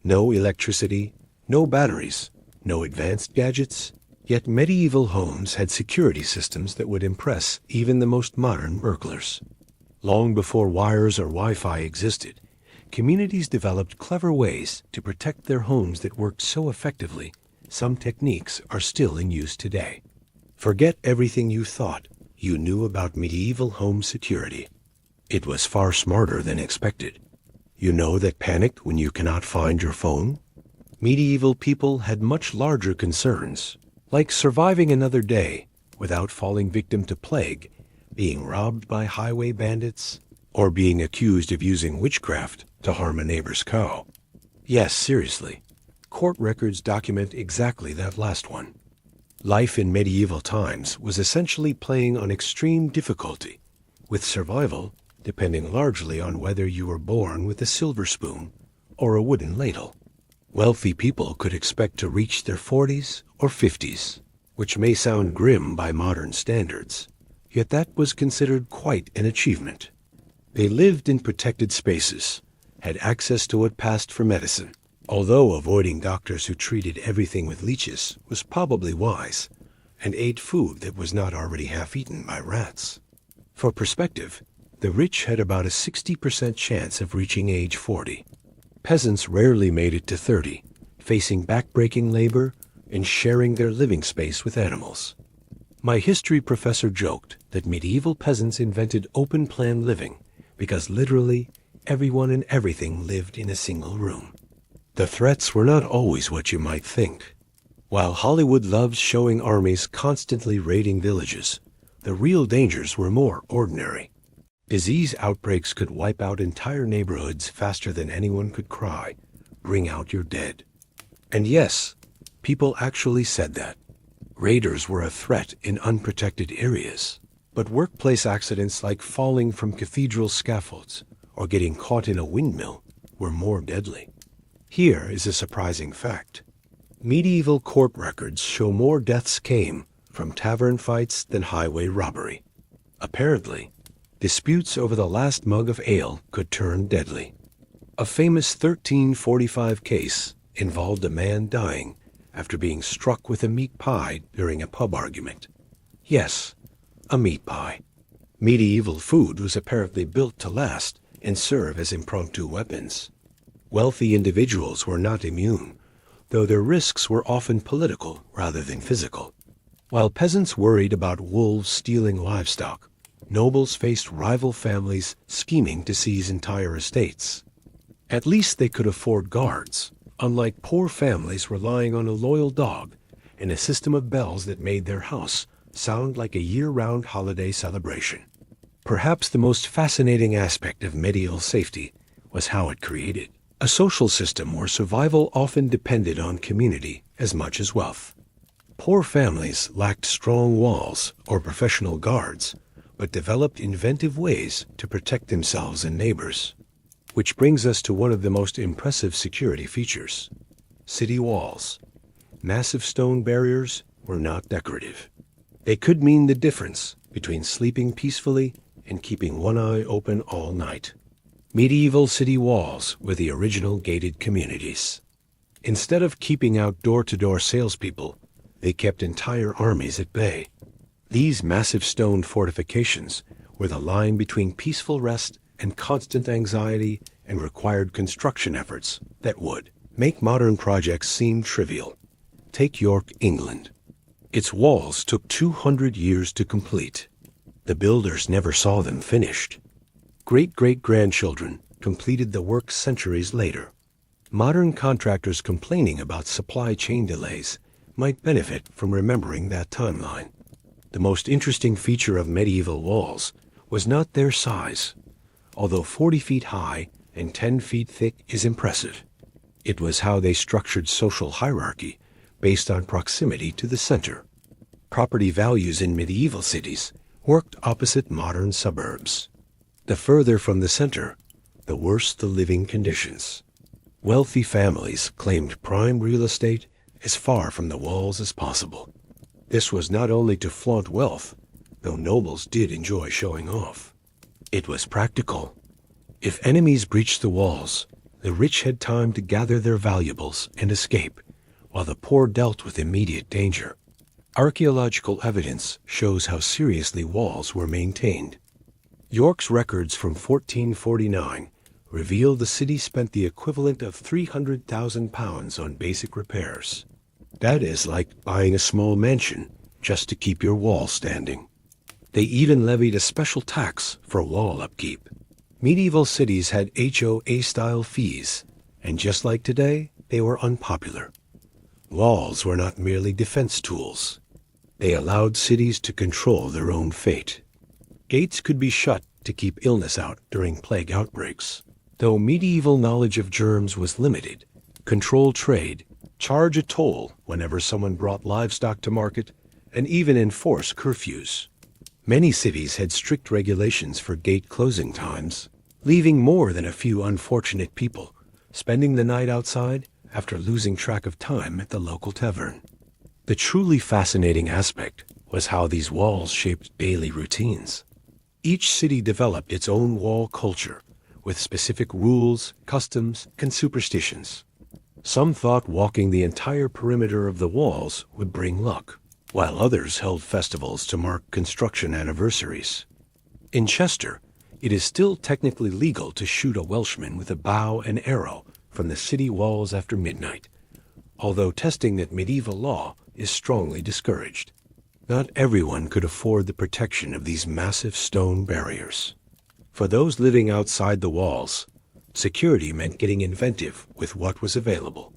No electricity, no batteries, no advanced gadgets, yet medieval homes had security systems that would impress even the most modern burglars. Long before wires or Wi-Fi existed, communities developed clever ways to protect their homes that worked so effectively, some techniques are still in use today. Forget everything you thought you knew about medieval home security. It was far smarter than expected. You know that panic when you cannot find your phone? Medieval people had much larger concerns, like surviving another day without falling victim to plague, being robbed by highway bandits, or being accused of using witchcraft to harm a neighbor's cow. Yes, seriously, court records document exactly that last one. Life in medieval times was essentially playing on extreme difficulty, with survival depending largely on whether you were born with a silver spoon or a wooden ladle. Wealthy people could expect to reach their 40s or 50s, which may sound grim by modern standards, yet that was considered quite an achievement. They lived in protected spaces, had access to what passed for medicine, although avoiding doctors who treated everything with leeches was probably wise, and ate food that was not already half-eaten by rats. For perspective, the rich had about a 60% chance of reaching age 40. Peasants rarely made it to 30, facing backbreaking labor and sharing their living space with animals. My history professor joked that medieval peasants invented open-plan living because literally everyone and everything lived in a single room. The threats were not always what you might think. While Hollywood loves showing armies constantly raiding villages, the real dangers were more ordinary. Disease outbreaks could wipe out entire neighborhoods faster than anyone could cry, "Bring out your dead." And yes, people actually said that. Raiders were a threat in unprotected areas, but workplace accidents like falling from cathedral scaffolds or getting caught in a windmill were more deadly. Here is a surprising fact. Medieval court records show more deaths came from tavern fights than highway robbery. Apparently, disputes over the last mug of ale could turn deadly. A famous 1345 case involved a man dying after being struck with a meat pie during a pub argument. Yes, a meat pie. Medieval food was apparently built to last and serve as impromptu weapons. Wealthy individuals were not immune, though their risks were often political rather than physical. While peasants worried about wolves stealing livestock, nobles faced rival families scheming to seize entire estates. At least they could afford guards, unlike poor families relying on a loyal dog and a system of bells that made their house sound like a year-round holiday celebration. Perhaps the most fascinating aspect of medieval safety was how it created a social system where survival often depended on community as much as wealth. Poor families lacked strong walls or professional guards, but developed inventive ways to protect themselves and neighbors. Which brings us to one of the most impressive security features: city walls. Massive stone barriers were not decorative. They could mean the difference between sleeping peacefully and keeping one eye open all night. Medieval city walls were the original gated communities. Instead of keeping out door-to-door salespeople, they kept entire armies at bay. These massive stone fortifications were the line between peaceful rest and constant anxiety, and required construction efforts that would make modern projects seem trivial. Take York, England. Its walls took 200 years to complete. The builders never saw them finished. Great-great-grandchildren completed the work centuries later. Modern contractors complaining about supply chain delays might benefit from remembering that timeline. The most interesting feature of medieval walls was not their size. Although 40 feet high and 10 feet thick is impressive, it was how they structured social hierarchy based on proximity to the center. Property values in medieval cities worked opposite modern suburbs. The further from the center, the worse the living conditions. Wealthy families claimed prime real estate as far from the walls as possible. This was not only to flaunt wealth, though nobles did enjoy showing off. It was practical. If enemies breached the walls, The rich had time to gather their valuables and escape, while the poor dealt with immediate danger. Archaeological evidence shows how seriously walls were maintained. York's records from 1449 reveal the city spent the equivalent of £300,000 on basic repairs. That is like buying a small mansion just to keep your wall standing. They even levied a special tax for wall upkeep. Medieval cities had HOA-style fees, and just like today, they were unpopular. Walls were not merely defense tools. They allowed cities to control their own fate. Gates could be shut to keep illness out during plague outbreaks. Though medieval knowledge of germs was limited, control trade, charge a toll whenever someone brought livestock to market, and even enforce curfews. Many cities had strict regulations for gate closing times, leaving more than a few unfortunate people spending the night outside after losing track of time at the local tavern. The truly fascinating aspect was how these walls shaped daily routines. Each city developed its own wall culture, with specific rules, customs, and superstitions. Some thought walking the entire perimeter of the walls would bring luck, while others held festivals to mark construction anniversaries. In Chester, it is still technically legal to shoot a Welshman with a bow and arrow from the city walls after midnight, although testing that medieval law is strongly discouraged. Not everyone could afford the protection of these massive stone barriers. For those living outside the walls, security meant getting inventive with what was available.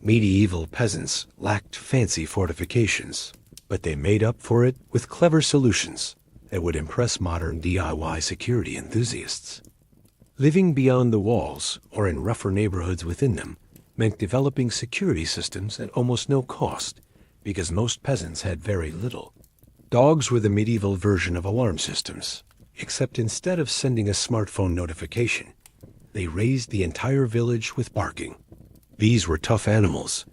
Medieval peasants lacked fancy fortifications, but they made up for it with clever solutions that would impress modern DIY security enthusiasts. Living beyond the walls or in rougher neighborhoods within them meant developing security systems at almost no cost, because most peasants had very little. Dogs were the medieval version of alarm systems, except instead of sending a smartphone notification, they raised the entire village with barking. These were tough animals,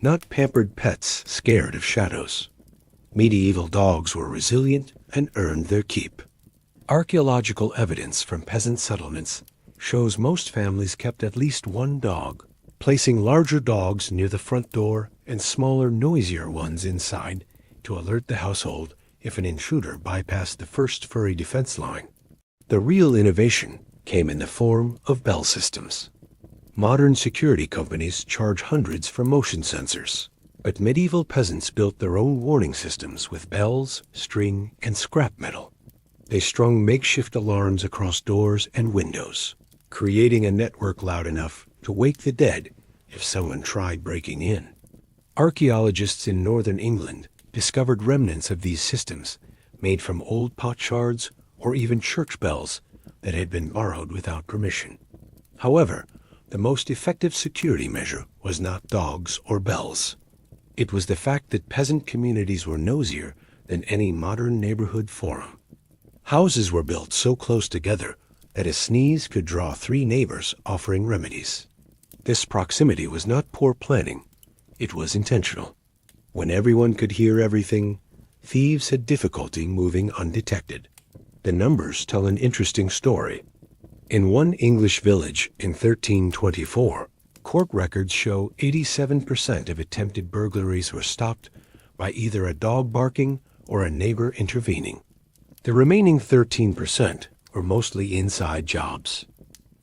not pampered pets scared of shadows. Medieval dogs were resilient and earned their keep. Archaeological evidence from peasant settlements shows most families kept at least one dog, placing larger dogs near the front door and smaller, noisier ones inside to alert the household if an intruder bypassed the first furry defense line. The real innovation came in the form of bell systems. Modern security companies charge hundreds for motion sensors, but medieval peasants built their own warning systems with bells, string, and scrap metal. They strung makeshift alarms across doors and windows, creating a network loud enough to wake the dead if someone tried breaking in. Archaeologists in northern England discovered remnants of these systems made from old potsherds or even church bells that had been borrowed without permission. However, the most effective security measure was not dogs or bells. It was the fact that peasant communities were nosier than any modern neighborhood forum. Houses were built so close together that a sneeze could draw 3 neighbors offering remedies. This proximity was not poor planning, it was intentional. When everyone could hear everything, thieves had difficulty moving undetected. The numbers tell an interesting story. In one English village in 1324, court records show 87% of attempted burglaries were stopped by either a dog barking or a neighbor intervening. The remaining 13% were mostly inside jobs.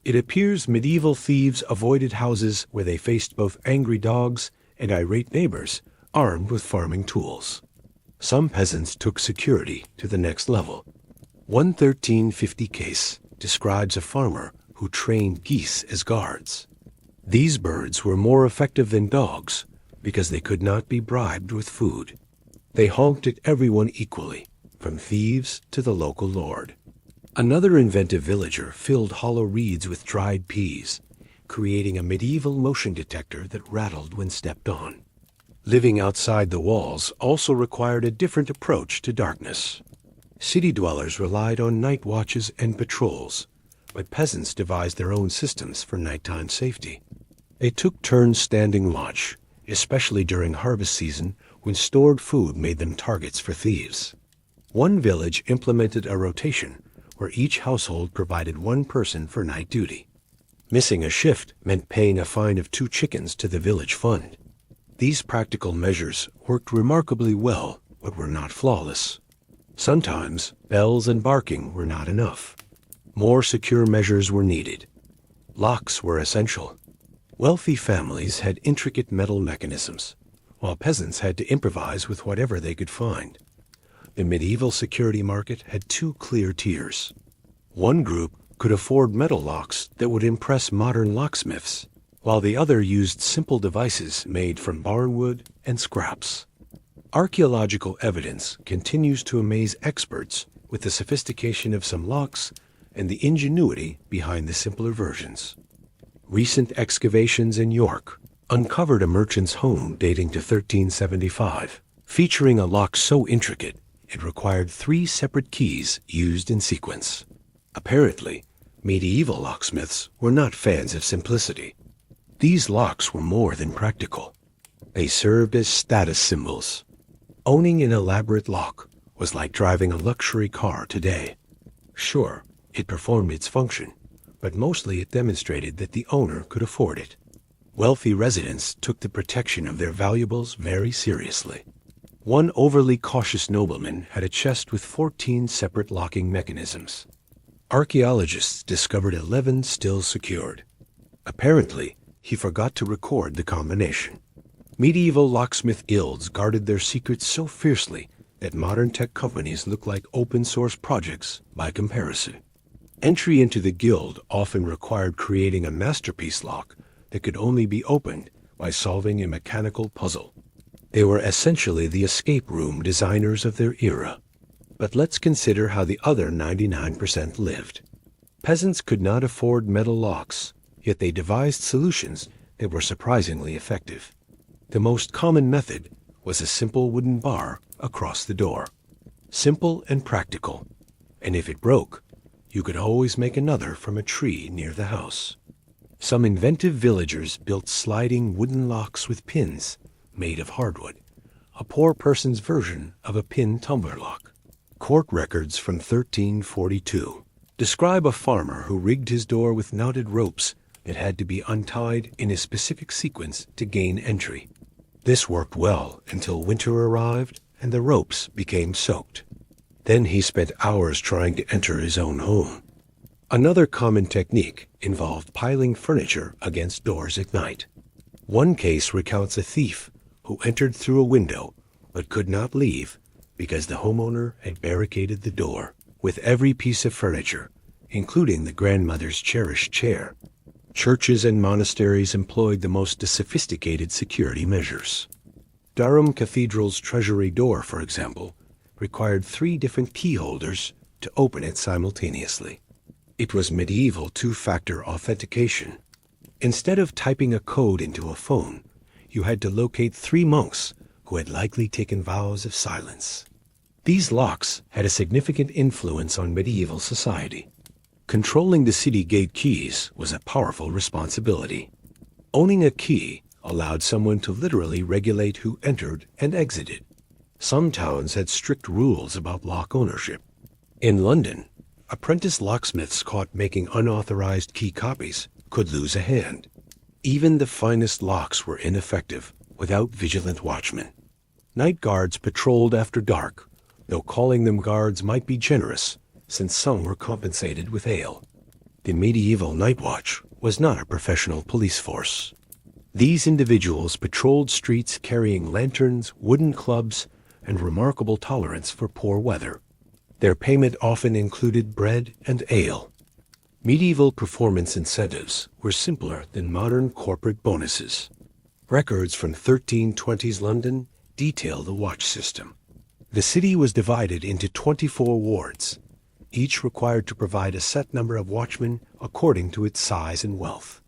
It appears medieval thieves avoided houses where they faced both angry dogs and irate neighbors armed with farming tools. Some peasants took security to the next level. One 1350 case describes a farmer who trained geese as guards. These birds were more effective than dogs because they could not be bribed with food. They honked at everyone equally, from thieves to the local lord. Another inventive villager filled hollow reeds with dried peas, creating a medieval motion detector that rattled when stepped on. Living outside the walls also required a different approach to darkness. City dwellers relied on night watches and patrols, but peasants devised their own systems for nighttime safety. They took turns standing watch, especially during harvest season when stored food made them targets for thieves. One village implemented a rotation where each household provided one person for night duty. Missing a shift meant paying a fine of 2 chickens to the village fund. These practical measures worked remarkably well, but were not flawless. Sometimes bells and barking were not enough. More secure measures were needed. Locks were essential. Wealthy families had intricate metal mechanisms, while peasants had to improvise with whatever they could find. The medieval security market had 2 clear tiers. One group could afford metal locks that would impress modern locksmiths, while the other used simple devices made from barnwood and scraps. Archaeological evidence continues to amaze experts with the sophistication of some locks and the ingenuity behind the simpler versions. Recent excavations in York uncovered a merchant's home dating to 1375, featuring a lock so intricate it required 3 separate keys used in sequence. Apparently, medieval locksmiths were not fans of simplicity. These locks were more than practical. They served as status symbols. Owning an elaborate lock was like driving a luxury car today. Sure, it performed its function, but mostly it demonstrated that the owner could afford it. Wealthy residents took the protection of their valuables very seriously. One overly cautious nobleman had a chest with 14 separate locking mechanisms. Archaeologists discovered 11 still secured. Apparently, he forgot to record the combination. Medieval locksmith guilds guarded their secrets so fiercely that modern tech companies look like open-source projects by comparison. Entry into the guild often required creating a masterpiece lock that could only be opened by solving a mechanical puzzle. They were essentially the escape room designers of their era. But let's consider how the other 99% lived. Peasants could not afford metal locks, yet they devised solutions that were surprisingly effective. The most common method was a simple wooden bar across the door. Simple and practical, and if it broke, you could always make another from a tree near the house. Some inventive villagers built sliding wooden locks with pins made of hardwood, a poor person's version of a pin tumbler lock. Court records from 1342 describe a farmer who rigged his door with knotted ropes that had to be untied in a specific sequence to gain entry. This worked well until winter arrived and the ropes became soaked. Then he spent hours trying to enter his own home. Another common technique involved piling furniture against doors at night. One case recounts a thief who entered through a window but could not leave because the homeowner had barricaded the door with every piece of furniture, including the grandmother's cherished chair. Churches and monasteries employed the most sophisticated security measures. Durham Cathedral's treasury door, for example, required 3 different key holders to open it simultaneously. It was medieval 2-factor authentication. Instead of typing a code into a phone, you had to locate 3 monks who had likely taken vows of silence. These locks had a significant influence on medieval society. Controlling the city gate keys was a powerful responsibility. Owning a key allowed someone to literally regulate who entered and exited. Some towns had strict rules about lock ownership. In London, apprentice locksmiths caught making unauthorized key copies could lose a hand. Even the finest locks were ineffective without vigilant watchmen. Night guards patrolled after dark, though calling them guards might be generous, since some were compensated with ale. The medieval night watch was not a professional police force. These individuals patrolled streets carrying lanterns, wooden clubs, and remarkable tolerance for poor weather. Their payment often included bread and ale. Medieval performance incentives were simpler than modern corporate bonuses. Records from 1320s London detail the watch system. The city was divided into 24 wards, each required to provide a set number of watchmen according to its size and wealth.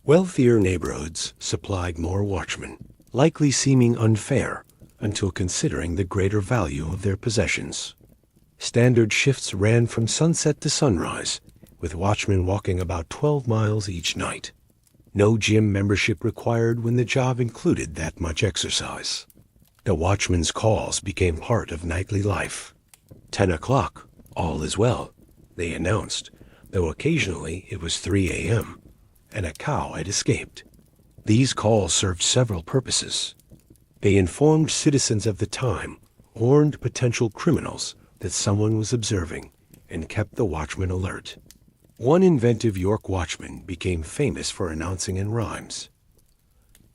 Wealthier neighborhoods supplied more watchmen, likely seeming unfair until considering the greater value of their possessions. Standard shifts ran from sunset to sunrise, with watchmen walking about 12 miles each night. No gym membership required when the job included that much exercise. The watchman's calls became part of nightly life. 10 o'clock, all is well, they announced, though occasionally it was 3 a.m., and a cow had escaped. These calls served several purposes. They informed citizens of the time, warned potential criminals that someone was observing, and kept the watchman alert. One inventive York watchman became famous for announcing in rhymes.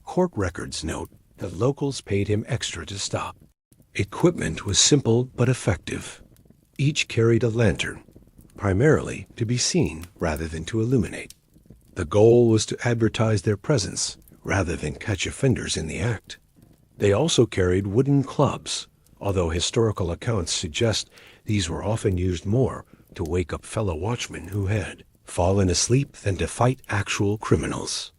Court records note that locals paid him extra to stop. Equipment was simple but effective. Each carried a lantern, primarily to be seen rather than to illuminate. The goal was to advertise their presence rather than catch offenders in the act. They also carried wooden clubs, although historical accounts suggest these were often used more to wake up fellow watchmen who had fallen asleep than to fight actual criminals.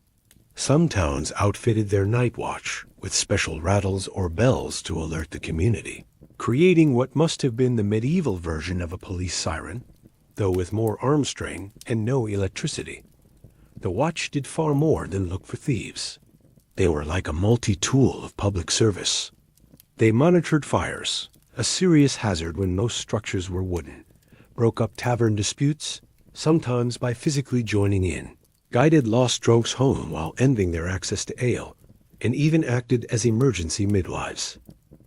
Some towns outfitted their night watch with special rattles or bells to alert the community, creating what must have been the medieval version of a police siren, though with more arm strain and no electricity. The watch did far more than look for thieves. They were like a multi-tool of public service. They monitored fires, a serious hazard when most structures were wooden, broke up tavern disputes, sometimes by physically joining in, guided lost drunks home while ending their access to ale, and even acted as emergency midwives.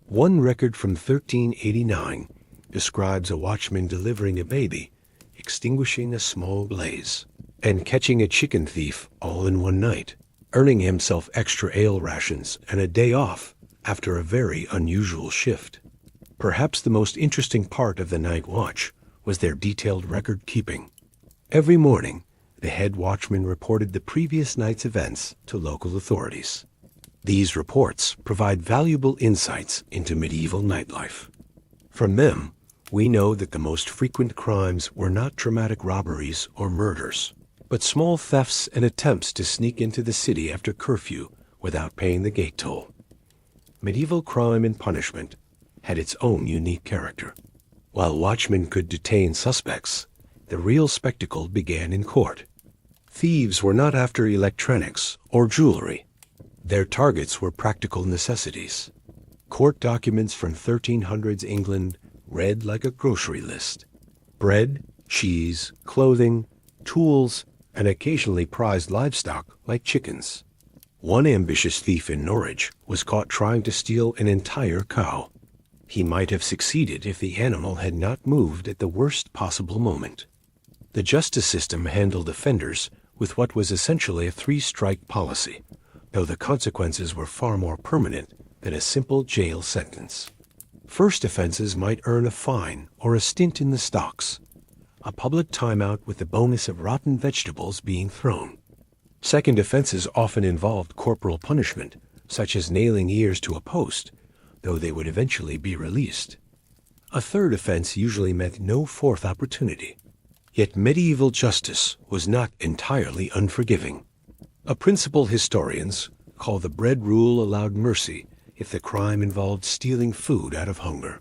One record from 1389 describes a watchman delivering a baby, extinguishing a small blaze, and catching a chicken thief all in one night, earning himself extra ale rations and a day off after a very unusual shift. Perhaps the most interesting part of the night watch was their detailed record keeping. Every morning, the head watchman reported the previous night's events to local authorities. These reports provide valuable insights into medieval nightlife. From them, we know that the most frequent crimes were not dramatic robberies or murders, but small thefts and attempts to sneak into the city after curfew without paying the gate toll. Medieval crime and punishment had its own unique character. While watchmen could detain suspects, the real spectacle began in court. Thieves were not after electronics or jewelry. Their targets were practical necessities. Court documents from 1300s England read like a grocery list. Bread, cheese, clothing, tools, and occasionally prized livestock like chickens. One ambitious thief in Norwich was caught trying to steal an entire cow. He might have succeeded if the animal had not moved at the worst possible moment. The justice system handled offenders with what was essentially a three-strike policy, though the consequences were far more permanent than a simple jail sentence. First offenses might earn a fine or a stint in the stocks, a public timeout with the bonus of rotten vegetables being thrown. Second offenses often involved corporal punishment, such as nailing ears to a post, though they would eventually be released. A third offense usually meant no fourth opportunity. Yet medieval justice was not entirely unforgiving. A principle historians call the bread rule allowed mercy if the crime involved stealing food out of hunger.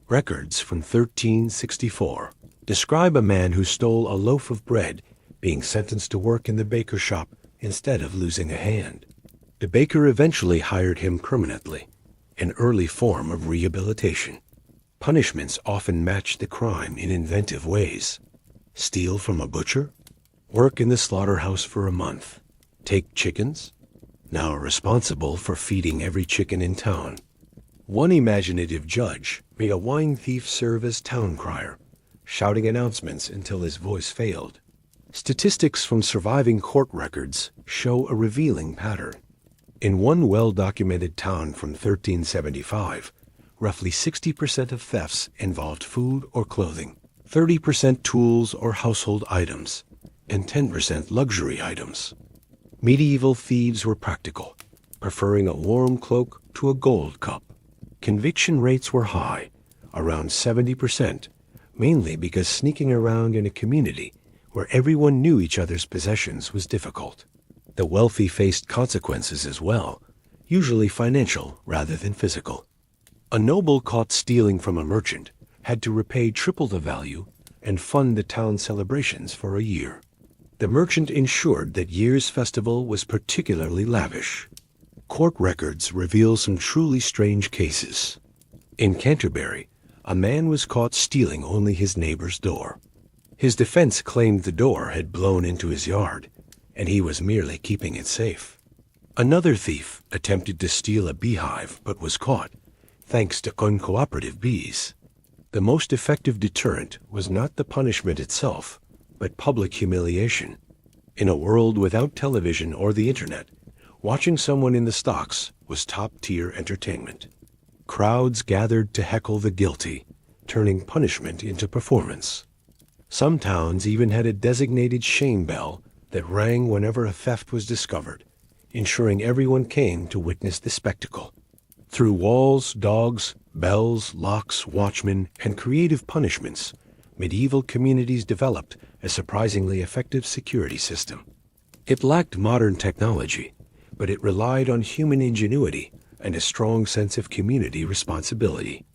Records from 1364 describe a man who stole a loaf of bread being sentenced to work in the baker's shop instead of losing a hand. The baker eventually hired him permanently, an early form of rehabilitation. Punishments often matched the crime in inventive ways. Steal from a butcher? Work in the slaughterhouse for a month. Take chickens? Now responsible for feeding every chicken in town. One imaginative judge made a wine thief serve as town crier, shouting announcements until his voice failed. Statistics from surviving court records show a revealing pattern. In one well-documented town from 1375, roughly 60% of thefts involved food or clothing, 30% tools or household items, and 10% luxury items. Medieval thieves were practical, preferring a warm cloak to a gold cup. Conviction rates were high, around 70%, mainly because sneaking around in a community where everyone knew each other's possessions was difficult. The wealthy faced consequences as well, usually financial rather than physical. A noble caught stealing from a merchant had to repay triple the value and fund the town celebrations for a year. The merchant ensured that year's festival was particularly lavish. Court records reveal some truly strange cases. In Canterbury, a man was caught stealing only his neighbor's door. His defense claimed the door had blown into his yard, and he was merely keeping it safe. Another thief attempted to steal a beehive but was caught, thanks to uncooperative bees. The most effective deterrent was not the punishment itself, but public humiliation. In a world without television or the internet, watching someone in the stocks was top-tier entertainment. Crowds gathered to heckle the guilty, turning punishment into performance. Some towns even had a designated shame bell that rang whenever a theft was discovered, ensuring everyone came to witness the spectacle. Through walls, dogs, bells, locks, watchmen, and creative punishments, medieval communities developed a surprisingly effective security system. It lacked modern technology, but it relied on human ingenuity and a strong sense of community responsibility.